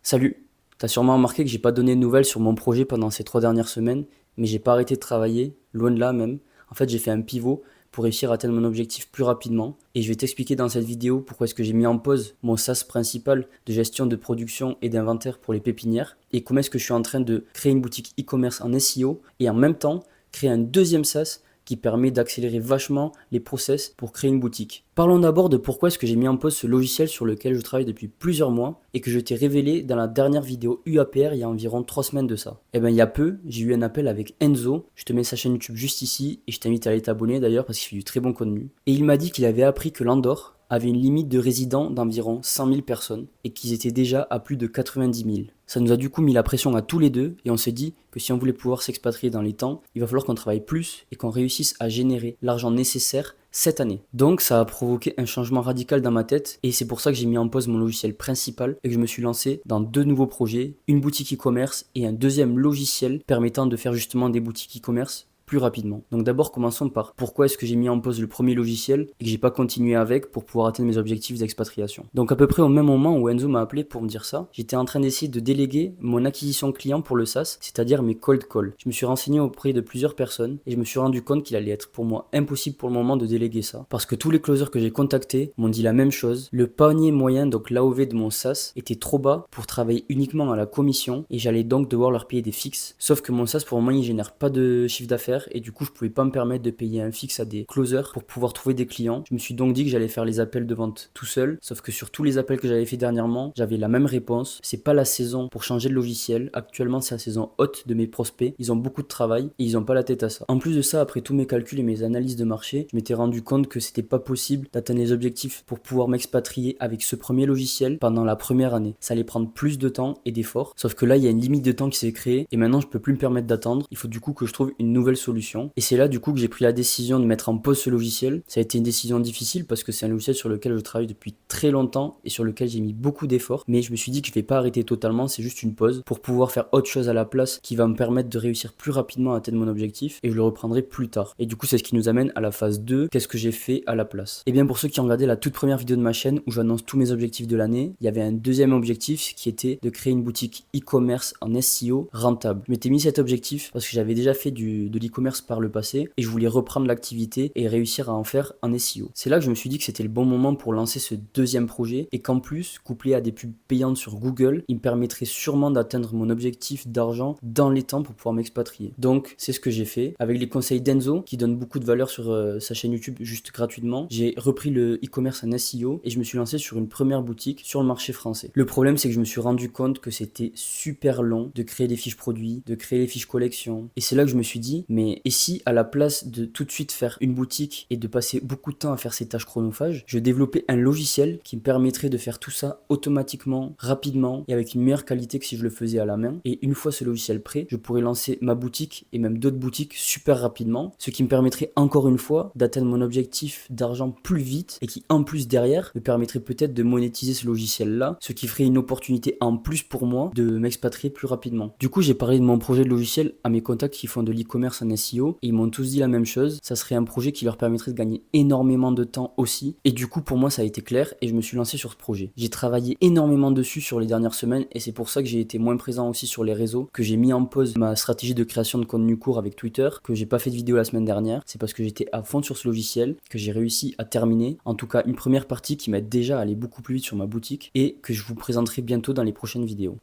Salut, t'as sûrement remarqué que j'ai pas donné de nouvelles sur mon projet pendant ces 3 dernières semaines, mais j'ai pas arrêté de travailler, loin de là même. En fait, j'ai fait un pivot pour réussir à atteindre mon objectif plus rapidement, et je vais t'expliquer dans cette vidéo pourquoi est-ce que j'ai mis en pause mon SaaS principal de gestion de production et d'inventaire pour les pépinières, et comment est-ce que je suis en train de créer une boutique e-commerce en SEO, et en même temps créer un deuxième SaaS qui permet d'accélérer vachement les process pour créer une boutique. Parlons d'abord de pourquoi est-ce que j'ai mis en pause ce logiciel sur lequel je travaille depuis plusieurs mois et que je t'ai révélé dans la dernière vidéo UAPR il y a environ 3 semaines de ça. Eh bien il y a peu, j'ai eu un appel avec Enzo, je te mets sa chaîne YouTube juste ici et je t'invite à aller t'abonner d'ailleurs parce qu'il fait du très bon contenu. Et il m'a dit qu'il avait appris que l'Andorre avait une limite de résidents d'environ 100 000 personnes et qu'ils étaient déjà à plus de 90 000. Ça nous a du coup mis la pression à tous les deux et on s'est dit que si on voulait pouvoir s'expatrier dans les temps, il va falloir qu'on travaille plus et qu'on réussisse à générer l'argent nécessaire cette année. Donc ça a provoqué un changement radical dans ma tête et c'est pour ça que j'ai mis en pause mon logiciel principal et que je me suis lancé dans 2 nouveaux projets, une boutique e-commerce et un deuxième logiciel permettant de faire justement des boutiques e-commerce plus rapidement. Donc d'abord commençons par pourquoi est-ce que j'ai mis en pause le premier logiciel et que j'ai pas continué avec pour pouvoir atteindre mes objectifs d'expatriation. Donc à peu près au même moment où Enzo m'a appelé pour me dire ça, j'étais en train d'essayer de déléguer mon acquisition client pour le SaaS, c'est-à-dire mes cold calls. Je me suis renseigné auprès de plusieurs personnes et je me suis rendu compte qu'il allait être pour moi impossible pour le moment de déléguer ça parce que tous les closers que j'ai contactés m'ont dit la même chose. Le panier moyen, donc l'AOV de mon SaaS, était trop bas pour travailler uniquement à la commission et j'allais donc devoir leur payer des fixes. Sauf que mon SaaS pour le moment il génère pas de chiffre d'affaires et du coup je pouvais pas me permettre de payer un fixe à des closers pour pouvoir trouver des clients. Je me suis donc dit que j'allais faire les appels de vente tout seul, sauf que sur tous les appels que j'avais fait dernièrement, j'avais la même réponse. C'est pas la saison pour changer de logiciel. Actuellement c'est la saison haute de mes prospects. Ils ont beaucoup de travail et ils ont pas la tête à ça. En plus de ça, après tous mes calculs et mes analyses de marché, je m'étais rendu compte que c'était pas possible d'atteindre les objectifs pour pouvoir m'expatrier avec ce premier logiciel pendant la première année. Ça allait prendre plus de temps et d'efforts. Sauf que là il y a une limite de temps qui s'est créée et maintenant je peux plus me permettre d'attendre. Il faut du coup que je trouve une nouvelle solution. Et c'est là du coup que j'ai pris la décision de mettre en pause ce logiciel. Ça a été une décision difficile parce que c'est un logiciel sur lequel je travaille depuis très longtemps et sur lequel j'ai mis beaucoup d'efforts. Mais je me suis dit que je vais pas arrêter totalement, c'est juste une pause pour pouvoir faire autre chose à la place qui va me permettre de réussir plus rapidement à atteindre mon objectif et je le reprendrai plus tard. Et du coup c'est ce qui nous amène à la phase 2, qu'est-ce que j'ai fait à la place. Et bien pour ceux qui ont regardé la toute première vidéo de ma chaîne où j'annonce tous mes objectifs de l'année, il y avait un deuxième objectif qui était de créer une boutique e-commerce en SEO rentable. Je m'étais mis cet objectif parce que j'avais déjà fait de l'e-commerce par le passé et je voulais reprendre l'activité et réussir à en faire en SEO. C'est là que je me suis dit que c'était le bon moment pour lancer ce deuxième projet et qu'en plus, couplé à des pubs payantes sur Google, il me permettrait sûrement d'atteindre mon objectif d'argent dans les temps pour pouvoir m'expatrier. Donc, c'est ce que j'ai fait. Avec les conseils d'Enzo, qui donne beaucoup de valeur sur sa chaîne YouTube juste gratuitement, j'ai repris le e-commerce en SEO et je me suis lancé sur une première boutique sur le marché français. Le problème, c'est que je me suis rendu compte que c'était super long de créer des fiches produits, de créer les fiches collection. Et c'est là que je me suis dit, mais et si à la place de tout de suite faire une boutique et de passer beaucoup de temps à faire ces tâches chronophages, je développais un logiciel qui me permettrait de faire tout ça automatiquement, rapidement et avec une meilleure qualité que si je le faisais à la main. Et une fois ce logiciel prêt, je pourrais lancer ma boutique et même d'autres boutiques super rapidement, ce qui me permettrait encore une fois d'atteindre mon objectif d'argent plus vite et qui en plus derrière me permettrait peut-être de monétiser ce logiciel-là, ce qui ferait une opportunité en plus pour moi de m'expatrier plus rapidement. Du coup, j'ai parlé de mon projet de logiciel à mes contacts qui font de l'e-commerce en SEO et ils m'ont tous dit la même chose. Ça serait un projet qui leur permettrait de gagner énormément de temps aussi. Et du coup, pour moi, ça a été clair et je me suis lancé sur ce projet. J'ai travaillé énormément dessus sur les dernières semaines et c'est pour ça que j'ai été moins présent aussi sur les réseaux, que j'ai mis en pause ma stratégie de création de contenu court avec Twitter, que j'ai pas fait de vidéo la semaine dernière. C'est parce que j'étais à fond sur ce logiciel que j'ai réussi à terminer. En tout cas, une première partie qui m'aide déjà à aller beaucoup plus vite sur ma boutique et que je vous présenterai bientôt dans les prochaines vidéos.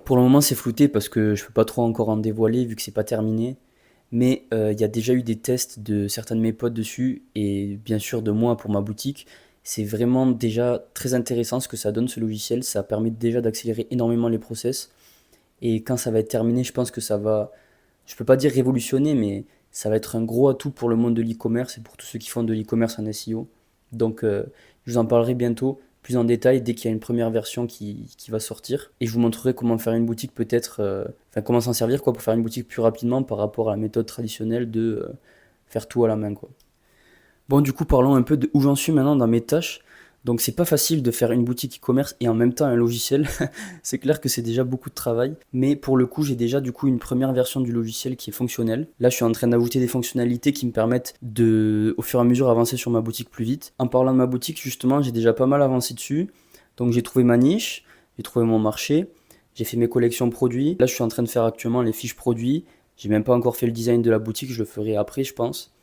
Pour le moment, c'est flouté parce que je peux pas trop encore en dévoiler vu que c'est pas terminé. Mais il y a déjà eu des tests de certains de mes potes dessus et bien sûr de moi pour ma boutique. C'est vraiment déjà très intéressant ce que ça donne ce logiciel. Ça permet déjà d'accélérer énormément les process. Et quand ça va être terminé, je pense que ça va, je peux pas dire révolutionner, mais ça va être un gros atout pour le monde de l'e-commerce et pour tous ceux qui font de l'e-commerce en SEO. Donc je vous en parlerai bientôt plus en détail dès qu'il y a une première version qui va sortir. Et je vous montrerai comment faire une boutique peut-être, enfin comment s'en servir quoi, pour faire une boutique plus rapidement par rapport à la méthode traditionnelle de faire tout à la main quoi. Bon du coup parlons un peu de où j'en suis maintenant dans mes tâches. Donc c'est pas facile de faire une boutique e-commerce et en même temps un logiciel. C'est clair que c'est déjà beaucoup de travail. Mais pour le coup j'ai déjà du coup une première version du logiciel qui est fonctionnelle. Là je suis en train d'ajouter des fonctionnalités qui me permettent de au fur et à mesure avancer sur ma boutique plus vite. En parlant de ma boutique justement j'ai déjà pas mal avancé dessus. Donc j'ai trouvé ma niche. j'ai trouvé mon marché, j'ai fait mes collections produits. Là, je suis en train de faire actuellement les fiches produits. J'ai même pas encore fait le design de la boutique, je le ferai après, je pense.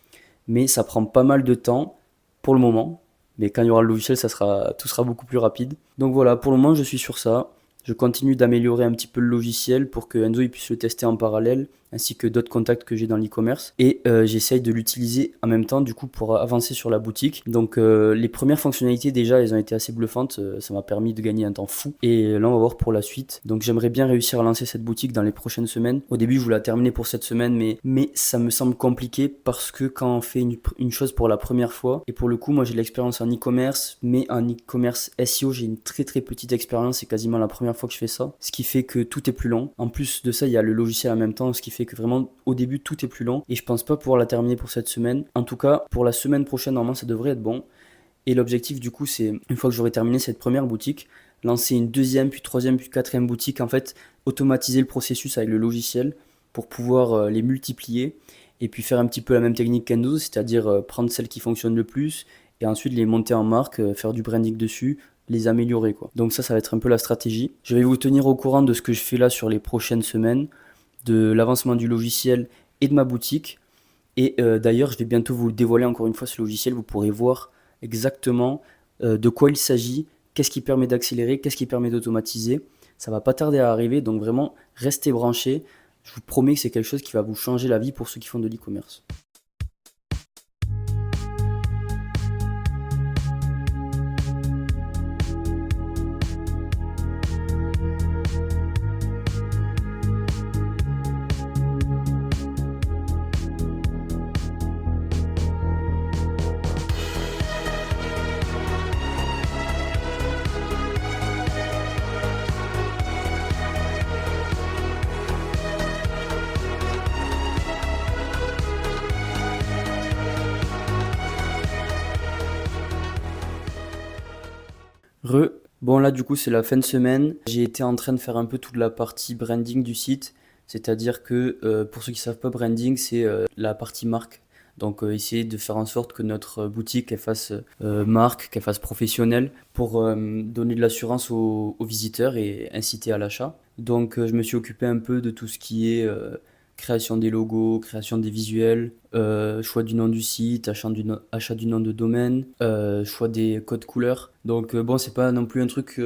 Mais ça prend pas mal de temps pour le moment. Mais quand il y aura le logiciel, tout sera beaucoup plus rapide. Donc voilà, pour le moment, je suis sur ça. Je continue d'améliorer un petit peu le logiciel pour que Enzo il puisse le tester en parallèle, ainsi que d'autres contacts que j'ai dans l'e-commerce. Et j'essaye de l'utiliser en même temps, du coup, pour avancer sur la boutique. Donc les premières fonctionnalités, déjà, elles ont été assez bluffantes. Ça m'a permis de gagner un temps fou. Et là, on va voir pour la suite. Donc j'aimerais bien réussir à lancer cette boutique dans les prochaines semaines. Au début, je voulais la terminer pour cette semaine, mais ça me semble compliqué parce que quand on fait une chose pour la première fois, et pour le coup, moi j'ai de l'expérience en e-commerce, mais en e-commerce SEO, j'ai une très très petite expérience. C'est quasiment la première fois que je fais ça, ce qui fait que tout est plus long. En plus de ça, il y a le logiciel en même temps, ce qui fait que vraiment au début tout est plus long et je pense pas pouvoir la terminer pour cette semaine. En tout cas, pour la semaine prochaine, normalement ça devrait être bon. Et l'objectif du coup, c'est une fois que j'aurai terminé cette première boutique, lancer une deuxième, puis troisième, puis quatrième boutique. En fait, automatiser le processus avec le logiciel pour pouvoir les multiplier et puis faire un petit peu la même technique qu'Enzo, c'est-à-dire prendre celles qui fonctionnent le plus et ensuite les monter en marque, faire du branding dessus, les améliorer quoi. Donc ça va être un peu la stratégie. Je vais vous tenir au courant de ce que je fais là sur les prochaines semaines, de l'avancement du logiciel et de ma boutique. Et d'ailleurs, je vais bientôt vous dévoiler encore une fois ce logiciel. Vous pourrez voir exactement de quoi il s'agit, qu'est-ce qui permet d'accélérer, qu'est-ce qui permet d'automatiser. Ça va pas tarder à arriver, donc vraiment, restez branchés. Je vous promets que c'est quelque chose qui va vous changer la vie pour ceux qui font de l'e-commerce. Bon là du coup c'est la fin de semaine, j'ai été en train de faire un peu toute la partie branding du site, c'est-à-dire que pour ceux qui savent pas branding c'est la partie marque. Donc essayer de faire en sorte que notre boutique elle fasse marque, qu'elle fasse professionnelle pour donner de l'assurance aux visiteurs et inciter à l'achat. Donc je me suis occupé un peu de tout ce qui est création des logos, création des visuels, choix du nom du site, achat du nom de domaine, choix des codes couleurs. Donc bon, c'est pas non plus un truc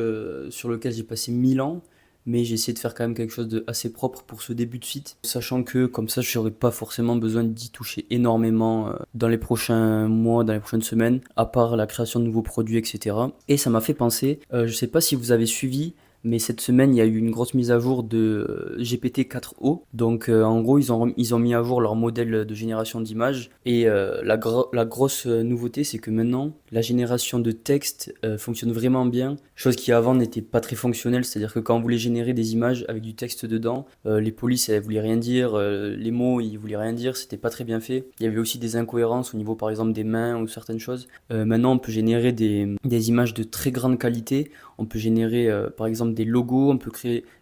sur lequel j'ai passé 1000 ans, mais j'ai essayé de faire quand même quelque chose de assez propre pour ce début de site, sachant que comme ça, je n'aurai pas forcément besoin d'y toucher énormément dans les prochains mois, dans les prochaines semaines, à part la création de nouveaux produits, etc. Et ça m'a fait penser, je sais pas si vous avez suivi, mais cette semaine, il y a eu une grosse mise à jour de GPT-4o. Donc, en gros, ils ont mis à jour leur modèle de génération d'images. Et la grosse nouveauté, c'est que maintenant, la génération de texte fonctionne vraiment bien. Chose qui avant n'était pas très fonctionnelle. C'est-à-dire que quand on voulait générer des images avec du texte dedans, les polices, elles voulaient rien dire. Les mots, ils voulaient rien dire. C'était pas très bien fait. Il y avait aussi des incohérences au niveau, par exemple, des mains ou certaines choses. Maintenant, on peut générer des images de très grande qualité. On peut générer par exemple des logos, on peut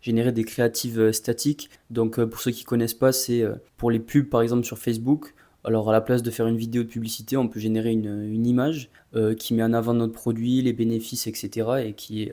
générer des créatives statiques. Donc pour ceux qui ne connaissent pas, c'est pour les pubs par exemple sur Facebook. Alors à la place de faire une vidéo de publicité, on peut générer une image qui met en avant notre produit, les bénéfices, etc. et qui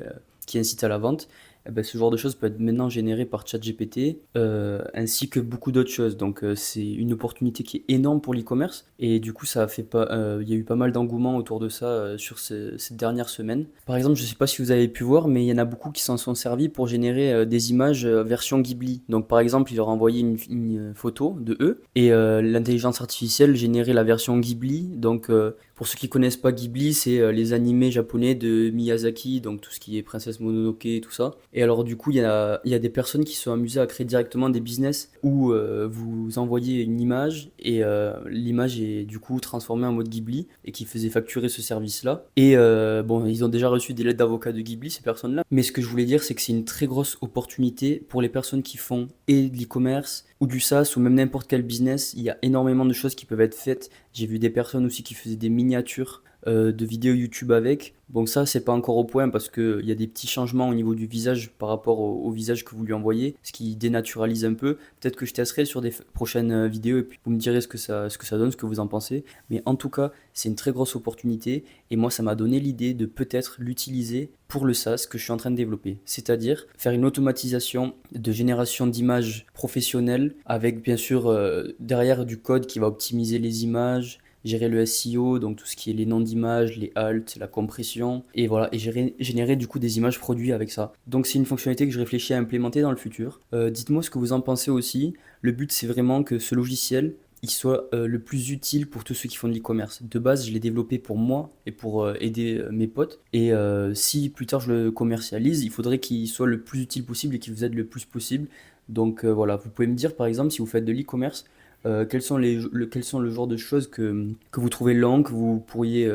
incite à la vente. Eh ben, ce genre de choses peut être maintenant généré par ChatGPT ainsi que beaucoup d'autres choses. Donc c'est une opportunité qui est énorme pour l'e-commerce et du coup ça a fait pas, il y a eu pas mal d'engouement autour de ça sur cette dernière semaine. Par exemple, je ne sais pas si vous avez pu voir, mais il y en a beaucoup qui s'en sont servis pour générer des images version Ghibli. Donc par exemple, il leur a envoyé une photo de eux et l'intelligence artificielle générait la version Ghibli. Donc pour ceux qui connaissent pas Ghibli, c'est les animés japonais de Miyazaki, donc tout ce qui est Princesse Mononoke et tout ça. Et alors du coup, il y a des personnes qui se sont amusées à créer directement des business où vous envoyez une image et l'image est du coup transformée en mode Ghibli et qui faisait facturer ce service-là. Et bon, ils ont déjà reçu des lettres d'avocats de Ghibli, ces personnes-là. Mais ce que je voulais dire, c'est que c'est une très grosse opportunité pour les personnes qui font et de l'e-commerce ou du SaaS ou même n'importe quel business. Il y a énormément de choses qui peuvent être faites. J'ai vu des personnes aussi qui faisaient des miniatures de vidéos YouTube avec. Bon, ça, c'est pas encore au point parce qu'il y a des petits changements au niveau du visage par rapport au visage que vous lui envoyez, ce qui dénaturalise un peu. Peut-être que je testerai sur des prochaines vidéos et puis vous me direz ce que ça donne, ce que vous en pensez. Mais en tout cas, c'est une très grosse opportunité et moi, ça m'a donné l'idée de peut-être l'utiliser pour le SaaS que je suis en train de développer. C'est-à-dire faire une automatisation de génération d'images professionnelles avec bien sûr derrière du code qui va optimiser les images, gérer le SEO, donc tout ce qui est les noms d'images, les halts, la compression, et voilà, et générer du coup des images produits avec ça. Donc c'est une fonctionnalité que je réfléchis à implémenter dans le futur. Dites-moi ce que vous en pensez aussi. Le but c'est vraiment que ce logiciel il soit le plus utile pour tous ceux qui font de l'e-commerce. De base, je l'ai développé pour moi et pour aider mes potes. Et si plus tard je le commercialise, il faudrait qu'il soit le plus utile possible et qu'il vous aide le plus possible. Donc voilà, vous pouvez me dire par exemple si vous faites de l'e-commerce, quels sont le genre de choses que vous trouvez lent, que vous pourriez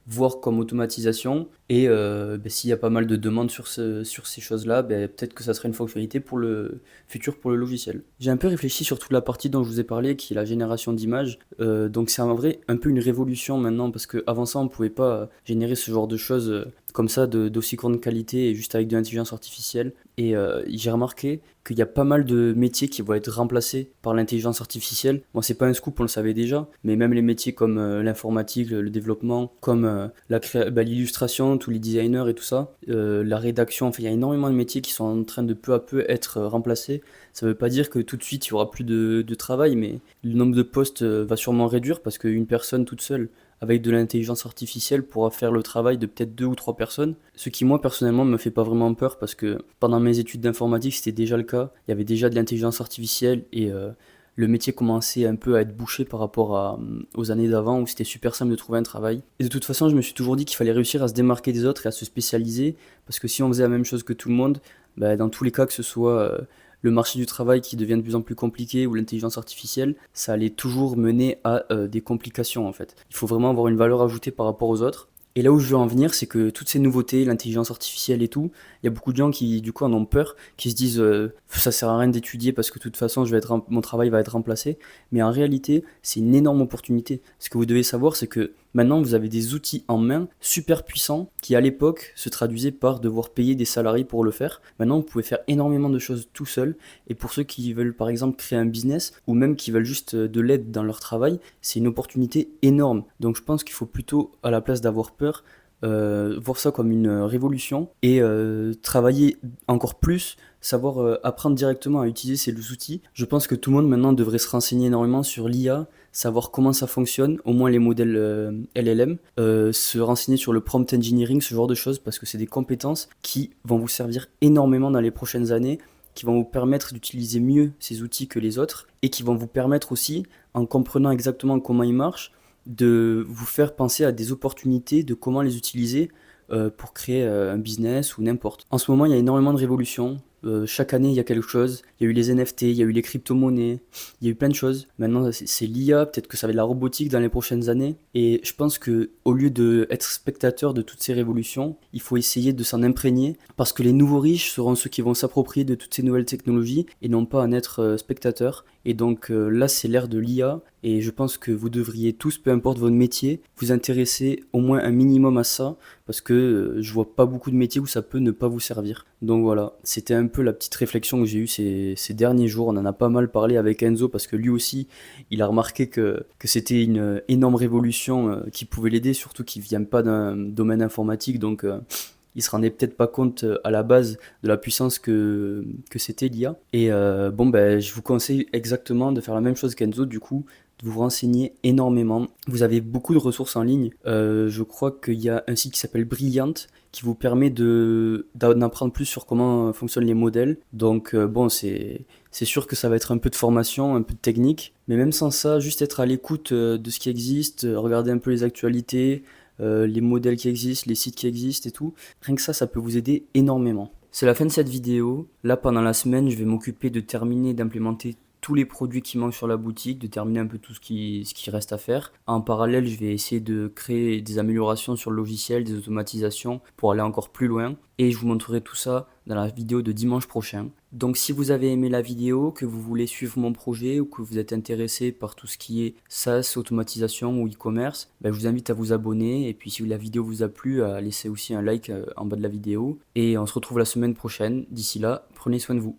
voir comme automatisation. Et s'il y a pas mal de demandes sur ces choses-là, peut-être que ça serait une fonctionnalité pour le futur pour le logiciel. J'ai un peu réfléchi sur toute la partie dont je vous ai parlé, qui est la génération d'images. Donc c'est en vrai un peu une révolution maintenant, parce qu'avant ça, on ne pouvait pas générer ce genre de choses comme ça, d'aussi grande qualité et juste avec de l'intelligence artificielle. Et j'ai remarqué qu'il y a pas mal de métiers qui vont être remplacés par l'intelligence artificielle. Bon, c'est pas un scoop, on le savait déjà, mais même les métiers comme l'informatique, le développement, comme l'illustration, tous les designers et tout ça, la rédaction, enfin, il y a énormément de métiers qui sont en train de peu à peu être remplacés. Ça veut pas dire que tout de suite il y aura plus de travail, mais le nombre de postes va sûrement réduire parce qu'une personne toute seule avec de l'intelligence artificielle pourra faire le travail de peut-être 2 ou 3 personnes. Ce qui moi personnellement me fait pas vraiment peur parce que pendant mes études d'informatique c'était déjà le cas. Il y avait déjà de l'intelligence artificielle et le métier commençait un peu à être bouché par rapport aux années d'avant où c'était super simple de trouver un travail. Et de toute façon je me suis toujours dit qu'il fallait réussir à se démarquer des autres et à se spécialiser parce que si on faisait la même chose que tout le monde, dans tous les cas que ce soit le marché du travail qui devient de plus en plus compliqué ou l'intelligence artificielle, ça allait toujours mener à des complications en fait. Il faut vraiment avoir une valeur ajoutée par rapport aux autres. Et là où je veux en venir, c'est que toutes ces nouveautés, l'intelligence artificielle et tout, il y a beaucoup de gens qui du coup en ont peur, qui se disent ça sert à rien d'étudier parce que de toute façon mon travail va être remplacé. Mais en réalité, c'est une énorme opportunité. Ce que vous devez savoir, c'est que maintenant vous avez des outils en main super puissants qui à l'époque se traduisaient par devoir payer des salariés pour le faire. Maintenant vous pouvez faire énormément de choses tout seul. Et pour ceux qui veulent par exemple créer un business ou même qui veulent juste de l'aide dans leur travail, c'est une opportunité énorme. Donc je pense qu'il faut plutôt, à la place d'avoir peur, voir ça comme une révolution et travailler encore plus, savoir apprendre directement à utiliser ces outils. Je pense que tout le monde maintenant devrait se renseigner énormément sur l'IA, savoir comment ça fonctionne, au moins les modèles LLM, se renseigner sur le prompt engineering, ce genre de choses, parce que c'est des compétences qui vont vous servir énormément dans les prochaines années, qui vont vous permettre d'utiliser mieux ces outils que les autres et qui vont vous permettre aussi, en comprenant exactement comment ils marchent, de vous faire penser à des opportunités de comment les utiliser pour créer un business ou n'importe. En ce moment, il y a énormément de révolutions. Chaque année, il y a quelque chose. Il y a eu les NFT, il y a eu les crypto-monnaies, il y a eu plein de choses. Maintenant, c'est l'IA, peut-être que ça va être la robotique dans les prochaines années. Et je pense que au lieu d'être spectateur de toutes ces révolutions, il faut essayer de s'en imprégner parce que les nouveaux riches seront ceux qui vont s'approprier de toutes ces nouvelles technologies et non pas en être spectateurs. Et donc là, c'est l'ère de l'IA et je pense que vous devriez tous, peu importe votre métier, vous intéresser au moins un minimum à ça parce que je vois pas beaucoup de métiers où ça peut ne pas vous servir. Donc voilà, c'était un peu la petite réflexion que j'ai eue ces derniers jours. On en a pas mal parlé avec Enzo parce que lui aussi, il a remarqué que c'était une énorme révolution qui pouvait l'aider, surtout qu'il vient pas d'un domaine informatique, donc il se rendait peut-être pas compte à la base de la puissance que c'était l'IA. Et je vous conseille exactement de faire la même chose qu'Enzo, du coup, de vous renseigner énormément. Vous avez beaucoup de ressources en ligne. Je crois qu'il y a un site qui s'appelle Brilliant qui vous permet d'en apprendre plus sur comment fonctionnent les modèles. Donc c'est sûr que ça va être un peu de formation, un peu de technique. Mais même sans ça, juste être à l'écoute de ce qui existe, regarder un peu les actualités, les modèles qui existent, les sites qui existent et tout. Rien que ça peut vous aider énormément. C'est la fin de cette vidéo. Là, pendant la semaine, je vais m'occuper de terminer d'implémenter tous les produits qui manquent sur la boutique, de terminer un peu tout ce qui reste à faire. En parallèle, je vais essayer de créer des améliorations sur le logiciel, des automatisations pour aller encore plus loin. Et je vous montrerai tout ça dans la vidéo de dimanche prochain. Donc si vous avez aimé la vidéo, que vous voulez suivre mon projet ou que vous êtes intéressé par tout ce qui est SaaS, automatisation ou e-commerce, ben, je vous invite à vous abonner. Et puis si la vidéo vous a plu, à laisser aussi un like en bas de la vidéo. Et on se retrouve la semaine prochaine. D'ici là, prenez soin de vous.